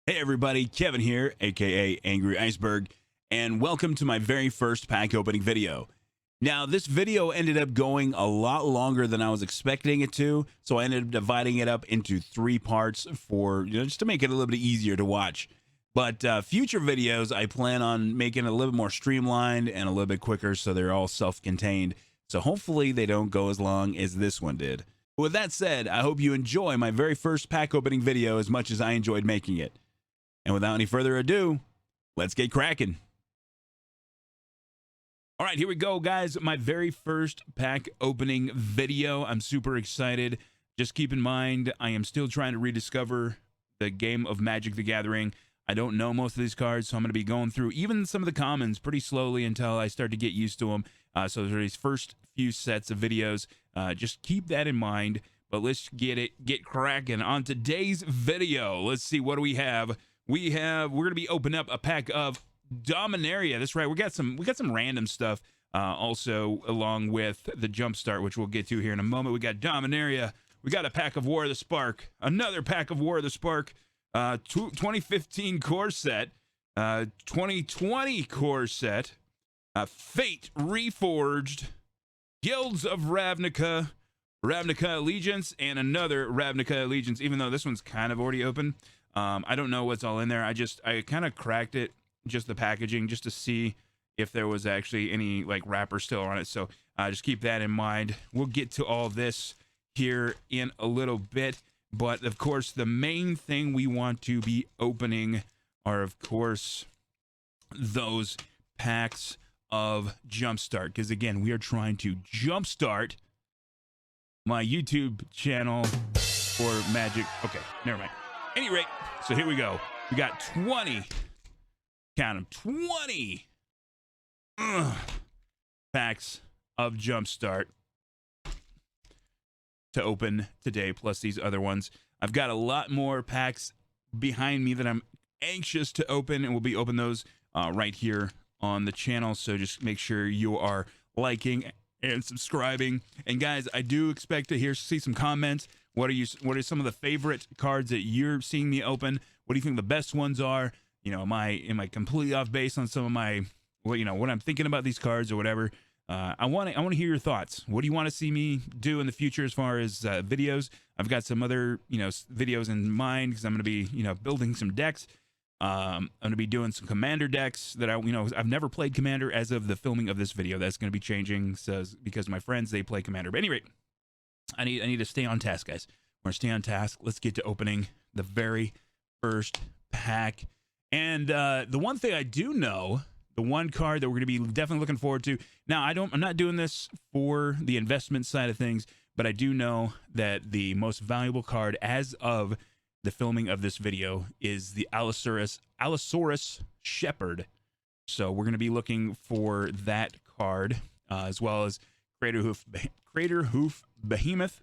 Hey everybody, Kevin here, aka Angry Iceberg, and welcome to my very first pack opening video. Now, this video ended up going a lot longer than I was expecting it to, so I ended up dividing it up into 3 parts for, just to make it a little bit easier to watch. But future videos, I plan on making it a little bit more streamlined and a little bit quicker so they're all self-contained. So hopefully they don't go as long as this one did. With that said, I hope you enjoy my very first pack opening video as much as I enjoyed making it. And without any further ado, let's get cracking. All right, here we go, guys. My very first pack opening video. I'm super excited. Just keep in mind, I am still trying to rediscover the game of Magic the Gathering. I don't know most of these cards, so I'm going to be going through even some of the commons pretty slowly until I start to get used to them. So there's these first few sets of videos. Just keep that in mind. But let's get cracking on today's video. Let's see, what do we have? We're going to be opening up a pack of Dominaria. That's right. We got some random stuff also along with the Jumpstart, which we'll get to here in a moment. We got Dominaria. We got a pack of War of the Spark. Another pack of War of the Spark. 2015 core set. 2020 core set. Fate Reforged. Guilds of Ravnica. Ravnica Allegiance. And another Ravnica Allegiance, even though this one's kind of already open. I don't know what's all in there. I kind of cracked it, just the packaging, just to see if there was actually any like wrapper still on it. So just keep that in mind. We'll get to all this here in a little bit. But of course, the main thing we want to be opening are, of course, those packs of Jumpstart. Because again, we are trying to jumpstart my YouTube channel for Magic. Okay, never mind. Any rate, so here we go. We got 20, count them, 20 packs of Jumpstart to open today, plus these other ones. I've got a lot more packs behind me that I'm anxious to open, and we'll be opening those right here on the channel. So just make sure you are liking and subscribing. And guys, I do expect to see some comments. What are some of the favorite cards that you're seeing me open? What do you think the best ones are? Am I completely off base on some of my what I'm thinking about these cards or whatever? I want to hear your thoughts. What do you want to see me do in the future as far as videos? I've got some other videos in mind because I'm going to be building some decks. I'm going to be doing some commander decks that I've never played commander as of the filming of this video. That's going to be changing, so because my friends, they play commander. But anyway, I need to stay on task, guys. We're gonna stay on task. Let's get to opening the very first pack. And the one thing I do know, the one card that we're gonna be definitely looking forward to. Now, I'm not doing this for the investment side of things, but I do know that the most valuable card as of the filming of this video is the Allosaurus Shepherd. So we're gonna be looking for that card as well as Crater Hoof Behemoth.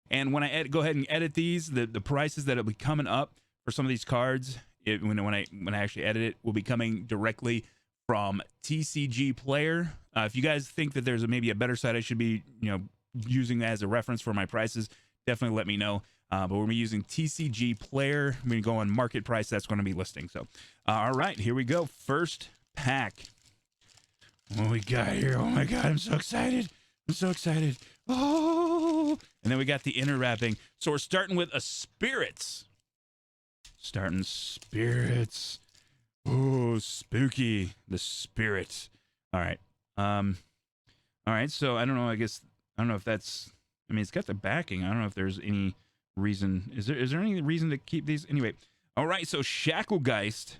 And when I go ahead and edit these, the prices that'll be coming up for some of these cards, when I actually edit it, will be coming directly from TCG Player. If you guys think that there's maybe a better site I should be using as a reference for my prices, definitely let me know. But we're using TCG Player. I'm going to go on market price. That's going to be listing. So, all right, here we go. First pack. What we got here? Oh my God, I'm so excited. I'm so excited. Oh, and then we got the inner wrapping. So we're starting with a Spirits. Starting Spirits. Oh, spooky. The Spirit. All right. All right. So I don't know. I don't know if that's. I mean, it's got the backing. I don't know if there's any reason. Is there any reason to keep these? Anyway. All right. So Shacklegeist.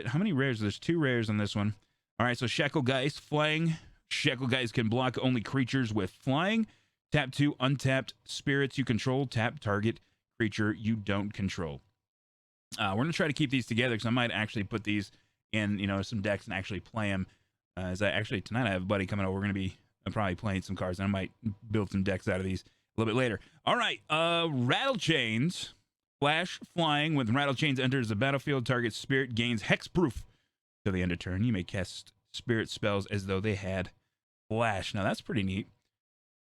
How many rares? There's 2 rares on this one. All right. So Shacklegeist, flying. Shacklegeist can block only creatures with flying. Tap 2 untapped spirits you control. Tap target creature you don't control. We're going to try to keep these together because I might actually put these in, some decks and actually play them. Tonight I have a buddy coming over. We're going to be probably playing some cards, and I might build some decks out of these a little bit later. All right. Rattle Chains. Flash flying. When Rattle Chains enters the battlefield, target spirit gains hexproof till the end of turn. You may cast spirit spells as though they had flash. Now that's pretty neat.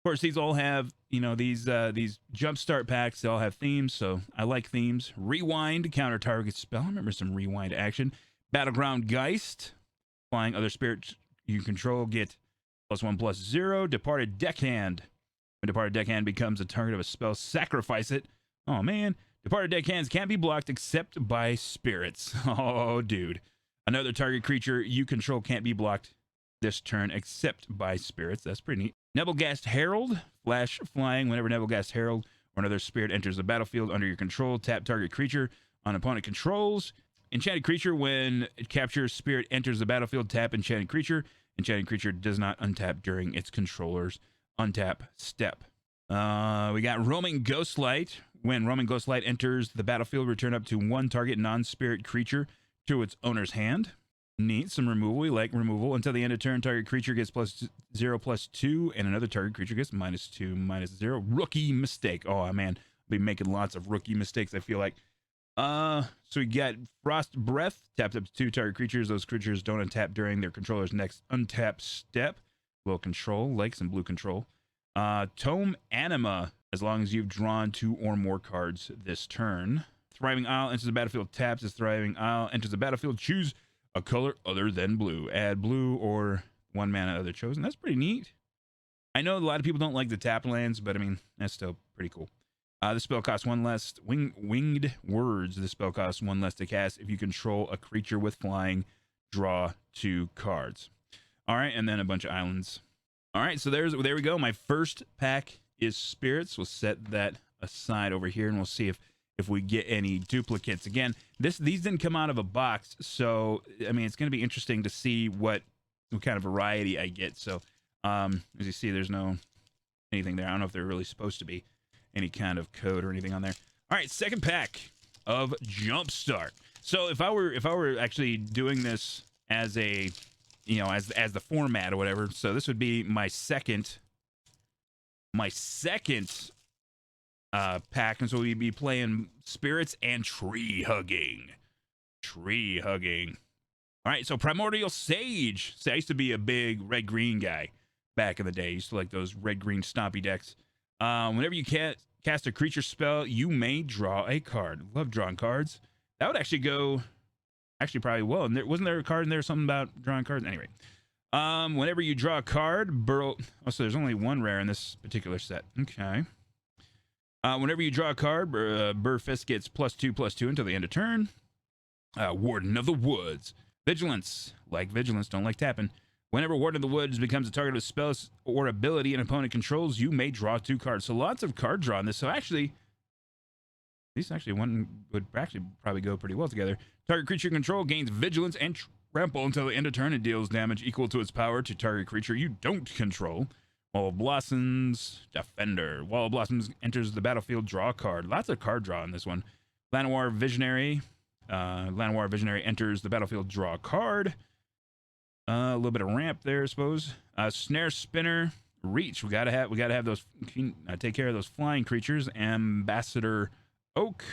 course, these all have, you know, these Jumpstart packs, they all have themes, so I like themes. Rewind, counter target spell. I remember some rewind action. Battleground Geist, flying other spirits you control, get +1/+0. Departed Deckhand. When Departed Deckhand becomes a target of a spell, sacrifice it. Oh, man. Departed Deckhands can't be blocked except by spirits. Oh, dude. Another target creature you control can't be blocked this turn except by spirits. That's pretty neat. Nebelgast Herald. Flash flying. Whenever Nebelgast Herald or another spirit enters the battlefield under your control, tap target creature on opponent controls. Enchanted Creature. When it captures spirit enters the battlefield, tap Enchanted Creature. Enchanted Creature does not untap during its controller's untap step. We got Roaming Ghostlight. When Roaming Ghostlight enters the battlefield, return up to one target non-spirit creature to its owner's hand. Neat. Some removal. We like removal. Until the end of turn, target creature gets +0/+2, and another target creature gets -2/-0. Rookie mistake. Oh, man. I'll be making lots of rookie mistakes, I feel like. So we got Frost Breath. Tapped up to 2 target creatures. Those creatures don't untap during their controller's next untap step. Little control, like some blue control. Tome Anima. As long as you've drawn 2 or more cards this turn. Thriving Isle enters the battlefield. Taps as Thriving Isle enters the battlefield. Choose a color other than blue. Add blue or 1 mana other chosen. That's pretty neat. I know a lot of people don't like the tap lands, but I mean, that's still pretty cool. The spell costs 1 less. Winged Words. The spell costs 1 less to cast if you control a creature with flying. Draw 2 cards. All right, and then a bunch of islands. All right, so there we go. My first pack is spirits. We'll set that aside over here, and we'll see if we get any duplicates. Again, these didn't come out of a box, so I mean, it's going to be interesting to see what kind of variety I get. So as you see, there's no anything there. I don't know if they're really supposed to be any kind of code or anything on there. All right, second pack of Jumpstart. So if I were actually doing this as a, you know, as the format or whatever, so this would be my second pack, and so we'd be playing spirits and tree hugging. All right, so Primordial Sage. So I used to be a big red-green guy back in the day. I used to like those red-green stompy decks. Whenever you cast a creature spell, you may draw a card. Love drawing cards. That would actually go, probably well. And wasn't there a card in there, something about drawing cards? Anyway, whenever you draw a card, so there's only 1 rare in this particular set. Okay. Whenever you draw a card, Burfist gets +2/+2 until the end of turn. Warden of the Woods. Vigilance. Like Vigilance, don't like tapping. Whenever Warden of the Woods becomes a target of spells or ability an opponent controls, you may draw 2 cards. So lots of card draw in this. So actually, these one would probably go pretty well together. Target creature control gains Vigilance and Trample until the end of turn. It deals damage equal to its power to target creature you don't control. Wall of Blossoms, Defender. Wall of Blossoms enters the battlefield, draw a card. Lots of card draw in this one. Llanowar Visionary. Llanowar Visionary enters the battlefield, draw a card. A little bit of ramp there, I suppose. Snare Spinner. Reach. We gotta have those. Take care of those flying creatures. Ambassador Oak.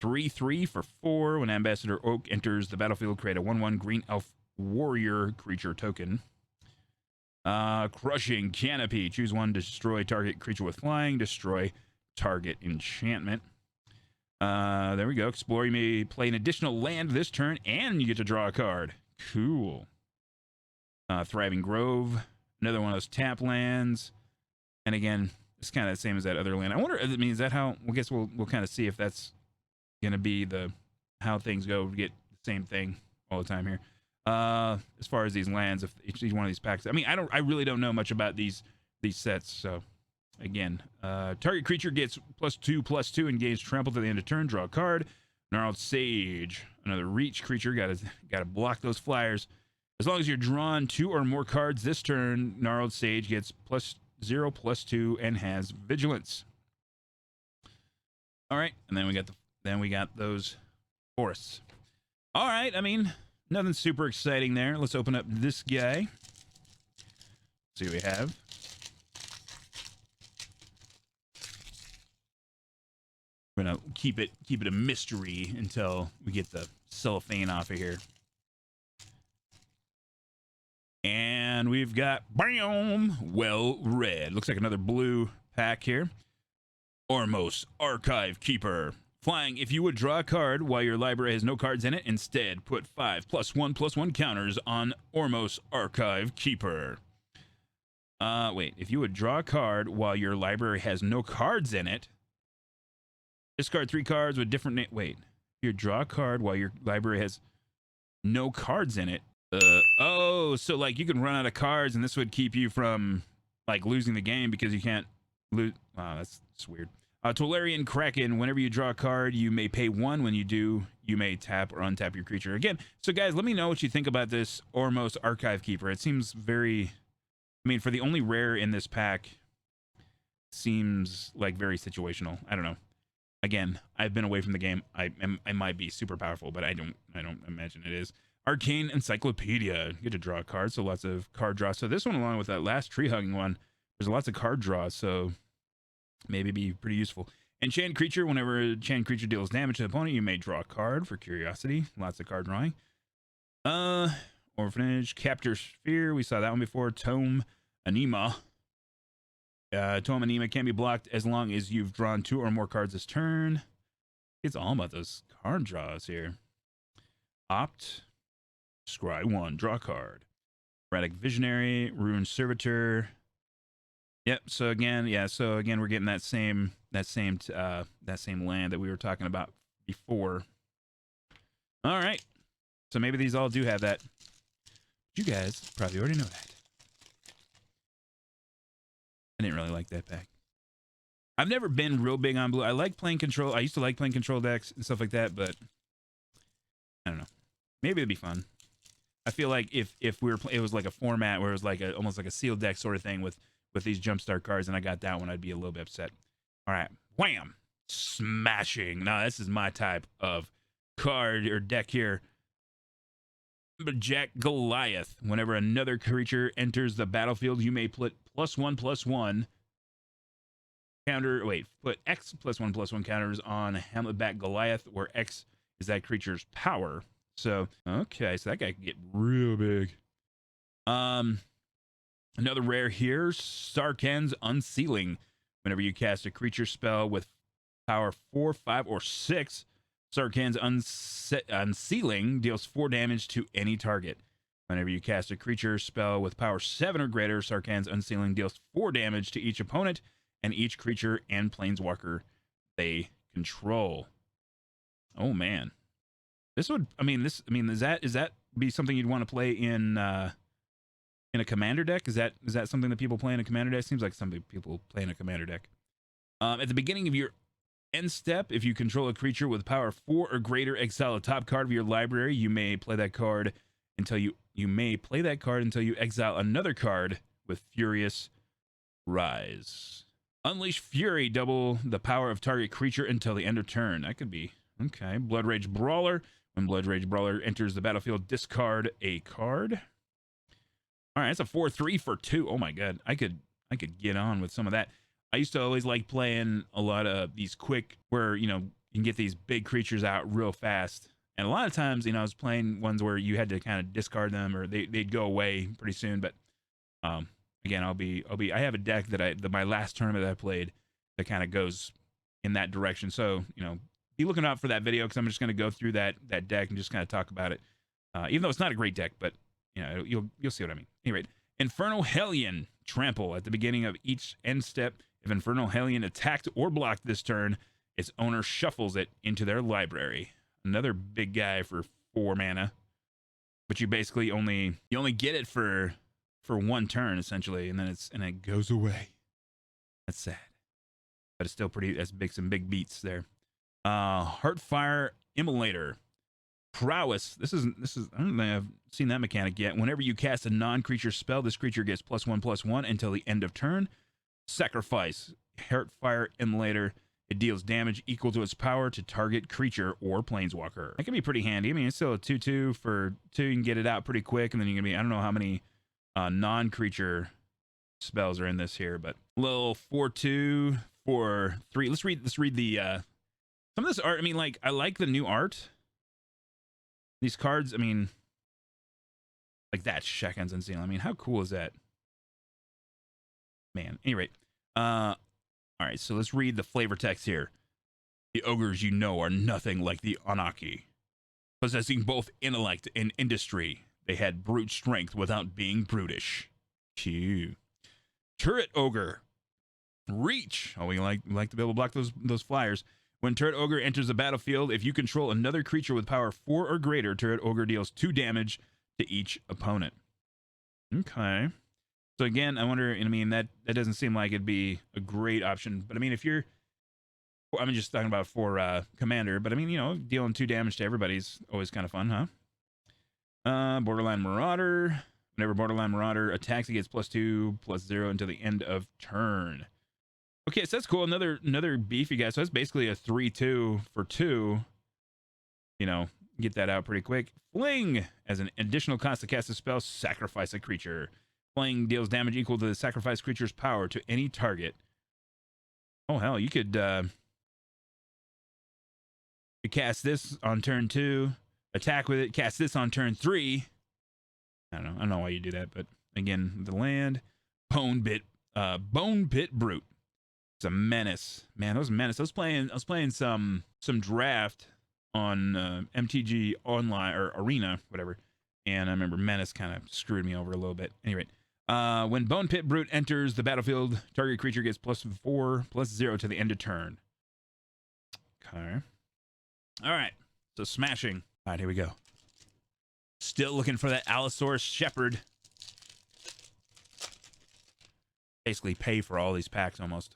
3/3 for 4. When Ambassador Oak enters the battlefield, create a 1/1 green elf warrior creature token. Crushing Canopy. Choose 1, destroy target creature with flying, destroy target enchantment. There we go. Explore. You may play an additional land this turn, and you get to draw a card. Cool. Thriving Grove. Another one of those tap lands. And again, it's kind of the same as that other land. I wonder, I mean, is that how, I guess we'll kind of see if that's going to be how things go. We get the same thing all the time here. As far as these lands, if each one of these packs, I mean, I really don't know much about these sets. So again, target creature gets +2/+2 and gains trample to the end of turn. Draw a card. Gnarled Sage, another reach creature. Gotta block those flyers. As long as you're drawn 2 or more cards this turn, Gnarled Sage gets +0/+2 and has Vigilance. All right, and then we got those forests. All right, I mean, nothing super exciting there. Let's open up this guy. See what we have. We're gonna keep it a mystery until we get the cellophane off of here. And we've got, bam, well read. Looks like another blue pack here. Ormos, Archive Keeper. Flying, if you would draw a card while your library has no cards in it, instead put 5+1/+1 counters on Ormos, Archive Keeper. Wait, if you would draw a card while your library has no cards in it, discard 3 cards with different wait, if you draw a card while your library has no cards in it, oh, so like you can run out of cards and this would keep you from like losing the game because you can't lose. Wow, that's weird. Talarian Kraken, whenever you draw a card, you may pay 1. When you do, you may tap or untap your creature. Again, so guys, let me know what you think about this Ormos Archive Keeper. It seems very, I mean, for the only rare in this pack, seems like very situational. I don't know. Again, I've been away from the game. I might be super powerful, but I don't imagine it is. Arcane Encyclopedia. You get to draw a card, so lots of card draw. So this one, along with that last tree hugging one, there's lots of card draws, so maybe be pretty useful. Enchanted Creature. Whenever Enchanted Creature deals damage to the opponent, you may draw a card for curiosity. Lots of card drawing. Orphanage. Capture Sphere. We saw that one before. Tome Anima. Tome Anima can't be blocked as long as you've drawn 2 or more cards this turn. It's all about those card draws here. Opt. Scry 1. Draw a card. Erratic Visionary. Ruined Servitor. Yep. So again, yeah. So again, we're getting that same land that we were talking about before. All right. So maybe these all do have that. You guys probably already know that. I didn't really like that pack. I've never been real big on blue. I like playing control. I used to like playing control decks and stuff like that, but I don't know. Maybe it'd be fun. I feel like if we were it was like a format where it was like almost like a sealed deck sort of thing with these Jumpstart cards, and I got that one, I'd be a little bit upset. All right, wham, smashing. Now this is my type of card or deck here. But Jack Goliath. Whenever another creature enters the battlefield, you may put +1/+1 counter. Wait, put X +1/+1 counters on Hamletback Goliath, where X is that creature's power. So okay, so that guy can get real big. Another rare here, Sarkhan's Unsealing. Whenever you cast a creature spell with power 4, 5, or 6, Sarkhan's Unsealing deals 4 damage to any target. Whenever you cast a creature spell with power 7 or greater, Sarkhan's Unsealing deals 4 damage to each opponent and each creature and planeswalker they control. Oh man, this would. I mean, is that be something you'd want to play in a commander deck? Is that something that people play in a commander deck? Seems like some people play in a commander deck. At the beginning of your end step, if you control a creature with power 4 or greater, exile a top card of your library. You may play that card until you exile another card with Furious Rise. Unleash Fury, double the power of target creature until the end of turn. That could be okay. Blood Rage Brawler. When Blood Rage Brawler enters the battlefield, discard a card. All right, that's a 4/3 for 2. Oh my god, I could get on with some of that. I used to always like playing a lot of these quick, where you can get these big creatures out real fast. And a lot of times, I was playing ones where you had to kind of discard them, or they'd go away pretty soon. But again, I have a deck that my last tournament that I played that kind of goes in that direction. So be looking out for that video, because I'm just going to go through that deck and just kind of talk about it. Even though it's not a great deck, but you'll see what I mean. Anyway, Inferno Hellion. Trample. At the beginning of each end step, if Inferno Hellion attacked or blocked this turn, its owner shuffles it into their library. Another big guy for 4 mana, but you basically only get it for 1 turn essentially, and then it goes away. That's sad, but it's still pretty. That's big. Some big beats there. Heartfire Immolator. Prowess. This is I don't think I've seen that mechanic yet. Whenever you cast a non-creature spell, this creature gets +1/+1 until the end of turn. Sacrifice. Heartfire Immolator. It deals damage equal to its power to target creature or planeswalker. That can be pretty handy. I mean, it's still a 2/2 for 2. You can get it out pretty quick, and then you can be. I don't know how many non-creature spells are in this here, but little 4/2 for 3. Let's read the some of this art. I mean, like, I like the new art. These cards, I mean, Like that shotgun's insane. I mean, how cool is that? Man. Anyway, all right, so let's read the flavor text here. The ogres you know are nothing like the Anaki. Possessing both intellect and industry, they had brute strength without being brutish. Q. Turret ogre. Reach. Oh, we like to be able to block those flyers. When Turret Ogre enters the battlefield, if you control another creature with power 4 or greater, Turret Ogre deals 2 damage to each opponent. Okay. So again, I wonder, I mean, that doesn't seem like it'd be a great option. But I mean, if you're, I'm just talking about for Commander, but I mean, you know, dealing 2 damage to everybody's always kind of fun, huh? Borderline Marauder. Whenever Borderline Marauder attacks, he gets +2/+0 until the end of turn. Okay, so that's cool. Another beefy guy. So that's basically a 3/2 for 2. You know, get that out pretty quick. Fling. As an additional cost to cast a spell, sacrifice a creature. Fling deals damage equal to the sacrificed creature's power to any target. Oh, hell, you could cast this on turn 2, attack with it, cast this on turn 3. I don't know why you do that, but again, the land. Bone Pit Brute. It's a menace, man. That was a menace. I was playing some draft on MTG Online or Arena, whatever, and I remember menace kind of screwed me over a little bit. Anyway, when Bone Pit Brute enters the battlefield, target creature gets +4/+0 to the end of turn. Okay. All right. So smashing. All right, here we go. Still looking for that Allosaurus Shepherd. Basically pay for all these packs almost.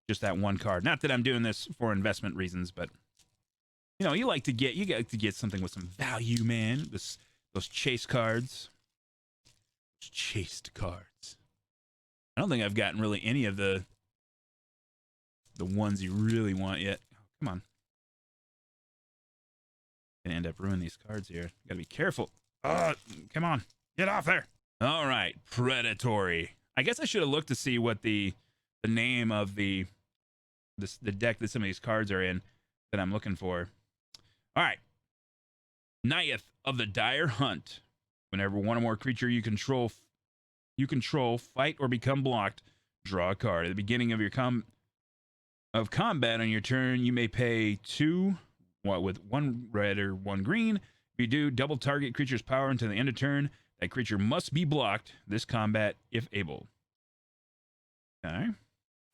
Just that one card. Not that I'm doing this for investment reasons, but you know, you like to get something with some value, man. Those chase cards. Those chased cards. I don't think I've gotten really any of the ones you really want yet. Oh, come on. Gonna end up ruining these cards here. Gotta be careful. Oh, come on. Get off there. All right. Predatory. I guess I should have looked to see what the name of the deck that some of these cards are in that I'm looking for. All right. Naiath of the Dire Hunt. Whenever one or more creature you control fight or become blocked, draw a card. At the beginning of your combat on your turn, you may pay 2 with 1 red or 1 green. If you do, double target creature's power until the end of turn. That creature must be blocked this combat if able. Okay.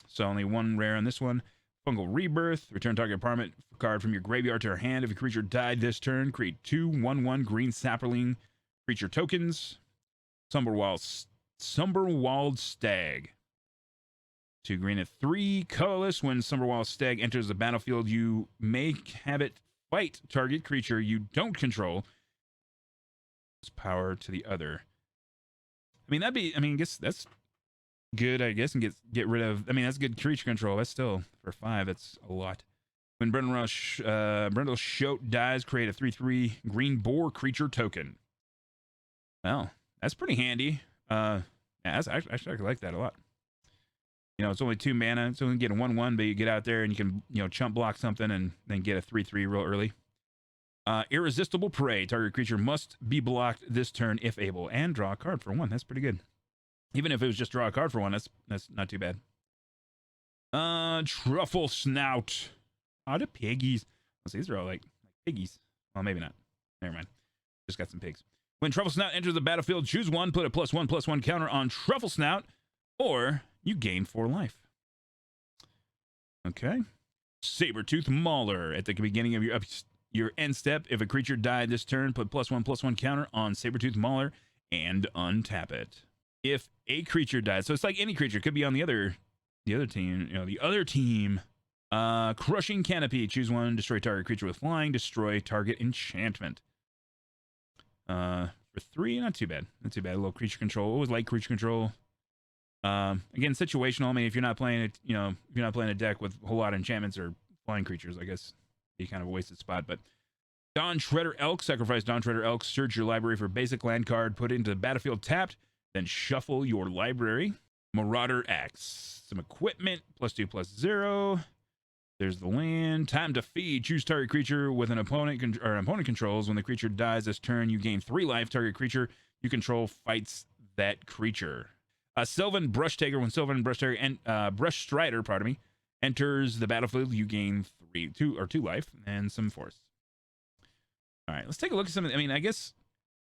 So only 1 rare on this one. Fungal Rebirth. Return target permanent card from your graveyard to your hand. If a creature died this turn, create 2 1/1 green sapling creature tokens. Sumberwald Stag. 2 green at 3 colorless. When Sumberwald Stag enters the battlefield, you may have it fight target creature you don't control. Its power to the other. I mean, I guess that's good, I guess, and get rid of. I mean, that's good creature control. That's still for 5. That's a lot. When Brendel Shoat dies, create a 3/3 green boar creature token. Well, that's pretty handy. Yeah, I like that a lot. You know, it's only 2 mana. It's only getting 1/1, but you get out there and you can, you know, chump block something and then get a 3/3 real early. Irresistible Prey. Target creature must be blocked this turn if able, and draw a card for 1. That's pretty good. Even if it was just draw a card for 1, that's not too bad. Truffle Snout. Oh, the piggies. So these are all like piggies. Well, maybe not. Never mind. Just got some pigs. When Truffle Snout enters the battlefield, choose 1, put a +1/+1 counter on Truffle Snout, or you gain 4 life. Okay. Saber-Tooth Mauler. At the beginning of your end step, if a creature died this turn, put +1/+1 counter on Saber-Tooth Mauler and untap it. If a creature dies, so it's like any creature, could be on the other team, you know, the other team. Crushing Canopy. Choose 1, destroy target creature with flying, destroy target enchantment. For 3, not too bad. Not too bad. A little creature control. Always like creature control. Again, situational. I mean, if you're not playing it, you know, if you're not playing a deck with a whole lot of enchantments or flying creatures, I guess be kind of a wasted spot. But Dawn Shredder Elk. Sacrifice Dawn Shredder Elk. Search your library for basic land card. Put it into the battlefield tapped. Then shuffle your library. Marauder Axe. Some equipment. +2/+0. There's the land. Time to feed. Choose target creature with an opponent opponent controls. When the creature dies this turn, you gain 3 life. Target creature you control fights that creature. Sylvan Brush Taker. When Sylvan Brush Taker and Brush Strider, pardon me, enters the battlefield, you gain 2 life and some force. All right, let's take a look at some of the, I mean, I guess,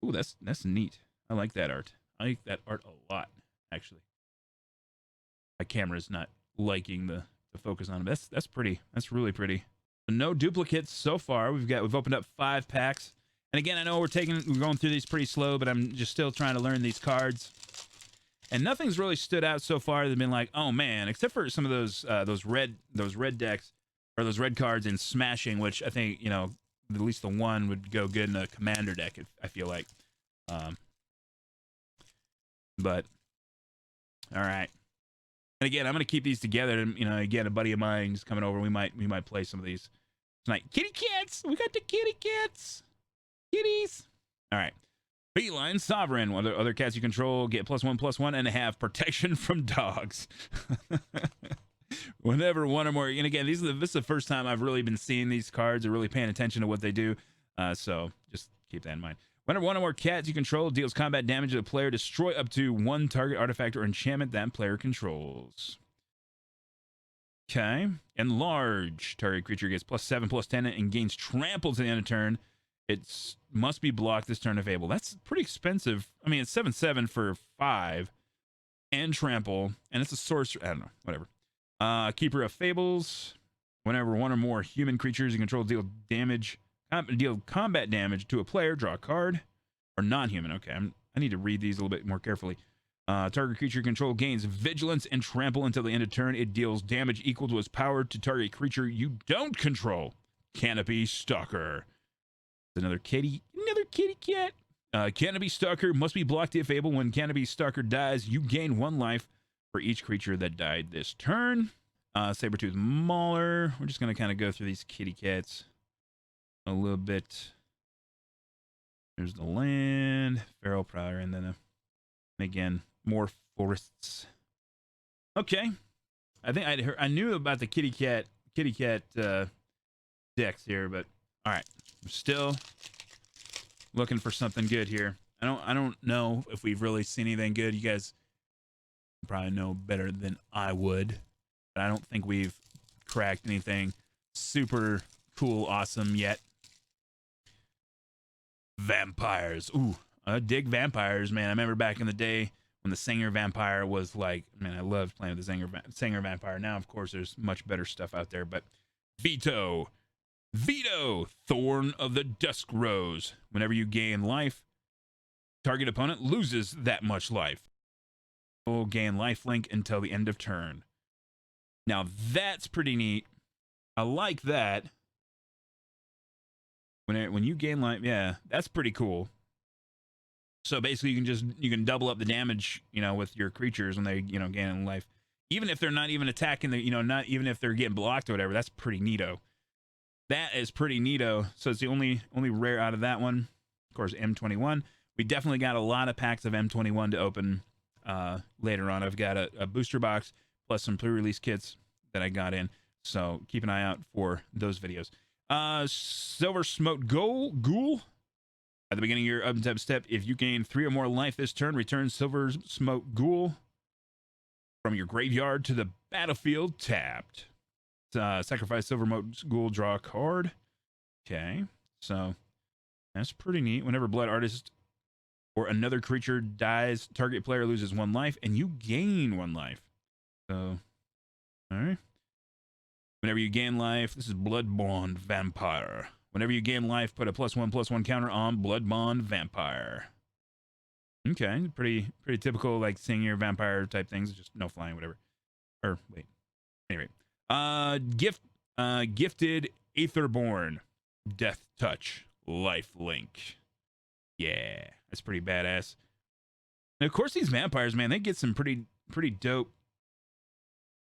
ooh, that's neat. I like that art. I like that art a lot, actually. My camera's not liking the focus on it. That's pretty. That's really pretty. No duplicates so far. We've opened up 5 packs. And again, I know we're going through these pretty slow, but I'm just still trying to learn these cards. And nothing's really stood out so far that's been like, oh man, except for some of those red decks or those red cards in Smashing, which I think, you know, at least the one would go good in a commander deck, I feel like. But all right. And again, I'm gonna keep these together. And you know, again, a buddy of mine is coming over. We might play some of these tonight. Kitty cats. We got the kitty cats. Kitties. All right. Feline Sovereign. Other cats you control get +1/+1 and have protection from dogs. Whenever one or more, and again, this is the first time I've really been seeing these cards or really paying attention to what they do. So just keep that in mind. Whenever one or more cats you control deals combat damage to the player, destroy up to 1 target artifact or enchantment that player controls. Okay. Enlarge. Target creature gets +7/+10 and gains trample to the end of turn. It must be blocked this turn if able. That's pretty expensive. I mean, it's 7/7 for 5 and trample, and it's a sorcerer. I don't know. Whatever. Keeper of Fables. Whenever one or more human creatures you control deal combat damage to a player, draw a card. Or non-human. Okay, I need to read these a little bit more carefully. Target creature you control gains vigilance and trample until the end of turn. It deals damage equal to its power to target creature you don't control. Canopy Stalker. Another kitty cat. Canopy Stalker must be blocked if able. When Canopy Stalker dies, you gain 1 life for each creature that died this turn. Sabertooth Mauler. We're just going to kind of go through these kitty cats a little bit. There's the land, Feral Prowler, and then again, more forests. Okay. I think I knew about the kitty cat decks here, but all right. I'm still looking for something good here. I don't know if we've really seen anything good. You guys probably know better than I would, but I don't think we've cracked anything super cool, awesome yet. Vampires. Ooh, I dig vampires, man. I remember back in the day when the Singer Vampire was like, man, I loved playing with the Singer Vampire. Now, of course, there's much better stuff out there, but Veto, Thorn of the Dusk Rose. Whenever you gain life, target opponent loses that much life. Will gain life link until the end of turn. Now, that's pretty neat. I like that. When you gain life, yeah, that's pretty cool. So basically, you can double up the damage, you know, with your creatures when they, you know, gain life, even if they're not even attacking the, you know, not even if they're getting blocked or whatever. That's pretty neato. That is pretty neato. So it's the only rare out of that one. Of course, M21. We definitely got a lot of packs of M21 to open later on. I've got a booster box plus some pre-release kits that I got in. So keep an eye out for those videos. Silver Smoke Ghoul. At the beginning of your up-and-up step, if you gain 3 or more life this turn, return Silver Smoke Ghoul from your graveyard to the battlefield tapped. Sacrifice Silver Smoke Ghoul, draw a card. Okay, so that's pretty neat. Whenever Blood Artist or another creature dies, target player loses 1 life, and you gain 1 life. So, all right. Whenever you gain life, this is Bloodbond Vampire. Whenever you gain life, put a +1/+1 counter on Bloodbond Vampire. Okay, pretty typical, like Singer Vampire type things, just no flying, whatever. Or wait, anyway, Gifted Aetherborn, Death Touch, Life Link. Yeah, that's pretty badass. And of course, these vampires, man, they get some pretty dope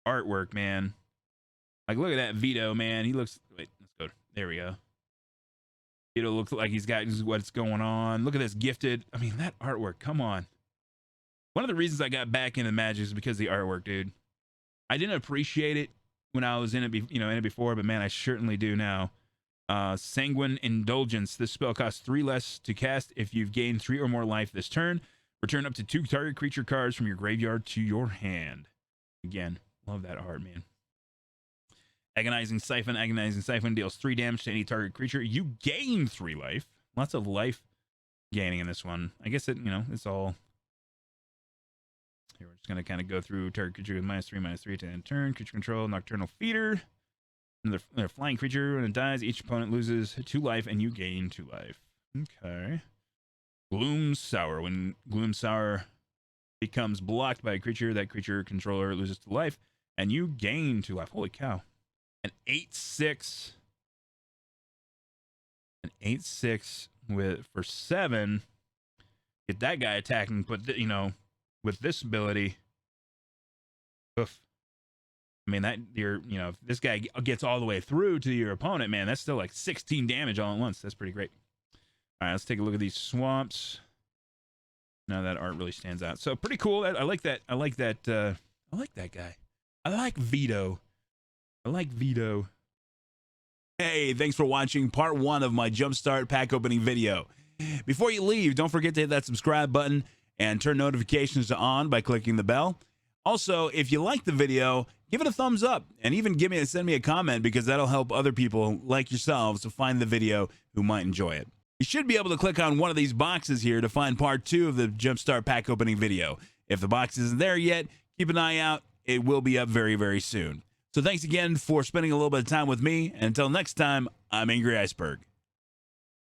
artwork, man. Like, look at that Vito, man. He looks. Wait, let's go. There we go. Vito looks like he's got what's going on. Look at this Gifted. I mean, that artwork. Come on. One of the reasons I got back into Magic is because of the artwork, dude. I didn't appreciate it when I was in it, in it before, but man, I certainly do now. Sanguine Indulgence. This spell costs 3 less to cast if you've gained 3 or more life this turn. Return up to 2 target creature cards from your graveyard to your hand. Again, love that art, man. Agonizing Siphon. Agonizing Siphon deals 3 damage to any target creature. You gain 3 life. Lots of life gaining in this one. I guess it's all. Here, we're just going to kind of go through target creature with -3/-3 to end turn. Creature control, Nocturnal Feeder. Another flying creature. When it dies, each opponent loses 2 life and you gain 2 life. Okay. Gloom Sour. When Gloom Sour becomes blocked by a creature, that creature controller loses 2 life and you gain 2 life. Holy cow. An 8/6. An 8/6 for 7. Get that guy attacking, but with this ability, oof. I mean, that if this guy gets all the way through to your opponent, man, that's still like 16 damage all at once. That's pretty great. All right, let's take a look at these swamps. Now that art really stands out. So pretty cool. I like that. I like that. I like that guy. I like Vito. I like Vito. Hey, thanks for watching part 1 of my Jumpstart pack opening video. Before you leave, don't forget to hit that subscribe button and turn notifications to on by clicking the bell. Also, if you like the video, give it a thumbs up and even send me a comment, because that'll help other people like yourselves to find the video who might enjoy it. You should be able to click on one of these boxes here to find part 2 of the Jumpstart pack opening video. If the box isn't there yet, keep an eye out. It will be up very, very soon. So thanks again for spending a little bit of time with me. And until next time, I'm Angry Iceberg.